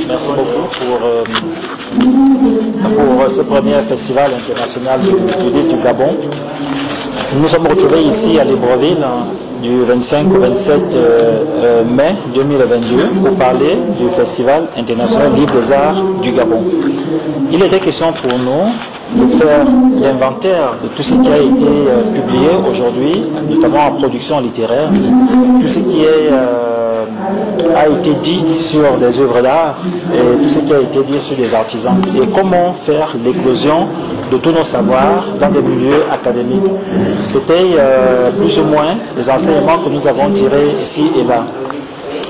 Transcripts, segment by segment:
Merci beaucoup pour ce premier festival international du livre du Gabon. Nous nous sommes retrouvés ici à Libreville du 25 au 27 mai 2022 pour parler du Festival international Livre des Arts du Gabon. Il était question pour nous de faire l'inventaire de tout ce qui a été publié aujourd'hui, notamment en production littéraire, tout ce qui a été dit sur des œuvres d'art et tout ce qui a été dit sur des artisans et comment faire l'éclosion de tous nos savoirs dans des milieux académiques. C'était plus ou moins des enseignements que nous avons tirés ici et là.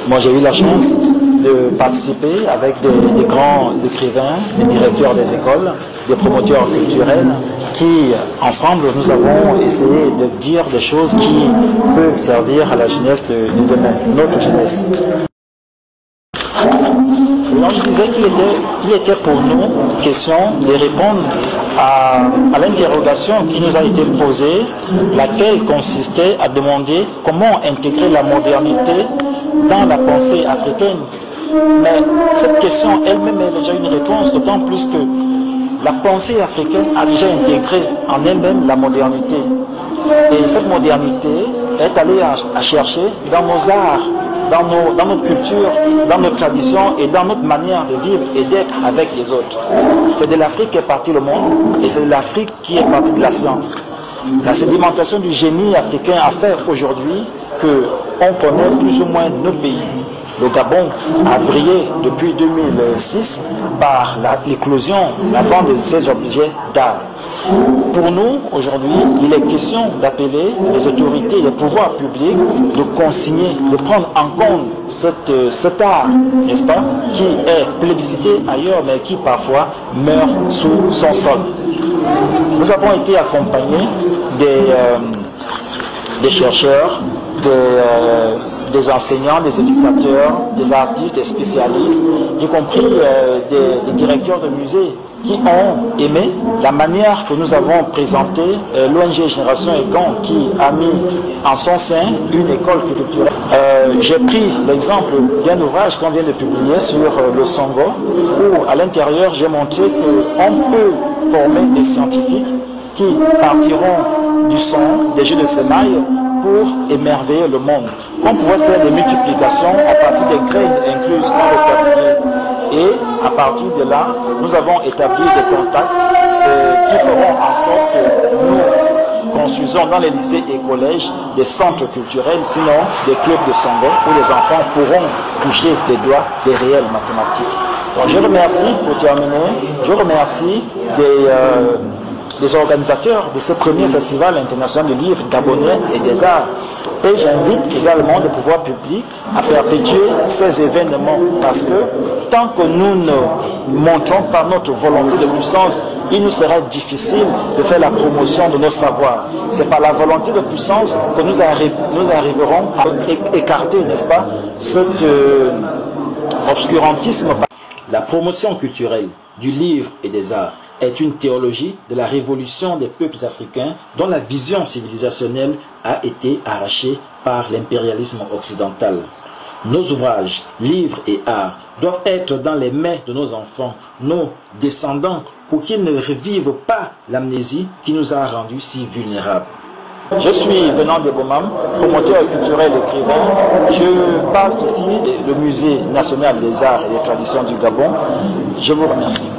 Moi, j'ai eu la chance de participer avec des grands écrivains, des directeurs des écoles, des promoteurs culturels qui, ensemble, nous avons essayé de dire des choses qui peuvent servir à la jeunesse de demain, notre jeunesse. Donc, je disais qu'il était pour nous question de répondre à l'interrogation qui nous a été posée, laquelle consistait à demander comment intégrer la modernité dans la pensée africaine. Mais cette question elle-même a déjà une réponse, d'autant plus que la pensée africaine a déjà intégré en elle-même la modernité. Et cette modernité est allée à chercher dans nos arts, dans notre culture, dans notre tradition et dans notre manière de vivre et d'être avec les autres. C'est de l'Afrique qu'est parti le monde et c'est de l'Afrique qui est partie de la science. La sédimentation du génie africain a fait aujourd'hui qu'on connaît plus ou moins nos pays. Le Gabon a brillé depuis 2006 par l'éclosion, la vente de ces objets d'art. Pour nous, aujourd'hui, il est question d'appeler les autorités, les pouvoirs publics, de consigner, de prendre en compte cet art, n'est-ce pas, qui est plébiscité ailleurs, mais qui parfois meurt sous son sol. Nous avons été accompagnés des chercheurs, des enseignants, des éducateurs, des artistes, des spécialistes, y compris des directeurs de musées qui ont aimé la manière que nous avons présenté l'ONG Génération Ekan qui a mis en son sein une école culturelle. J'ai pris l'exemple d'un ouvrage qu'on vient de publier sur le Songo où à l'intérieur j'ai montré qu'on peut former des scientifiques qui partiront du son, des jeux de semailles pour émerveiller le monde. On pouvait faire des multiplications à partir des graines incluses dans le papier. Et à partir de là, nous avons établi des contacts qui feront en sorte que nous construisons dans les lycées et collèges des centres culturels, sinon des clubs de Songo où les enfants pourront toucher des doigts des réelles mathématiques. Donc je remercie, pour terminer, je remercie des organisateurs de ce premier festival international du livre gabonais et des arts. Et j'invite également les pouvoirs publics à perpétuer ces événements parce que tant que nous ne montrons pas notre volonté de puissance, il nous sera difficile de faire la promotion de nos savoirs. C'est par la volonté de puissance que nous arriverons à écarter, n'est-ce pas, cet obscurantisme. La promotion culturelle du livre et des arts est une théologie de la révolution des peuples africains dont la vision civilisationnelle a été arrachée par l'impérialisme occidental. Nos ouvrages, livres et arts doivent être dans les mains de nos enfants, nos descendants, pour qu'ils ne revivent pas l'amnésie qui nous a rendus si vulnérables. Je suis Venant Debomam, promoteur culturel et écrivain. Je parle ici du Musée national des arts et des traditions du Gabon. Je vous remercie.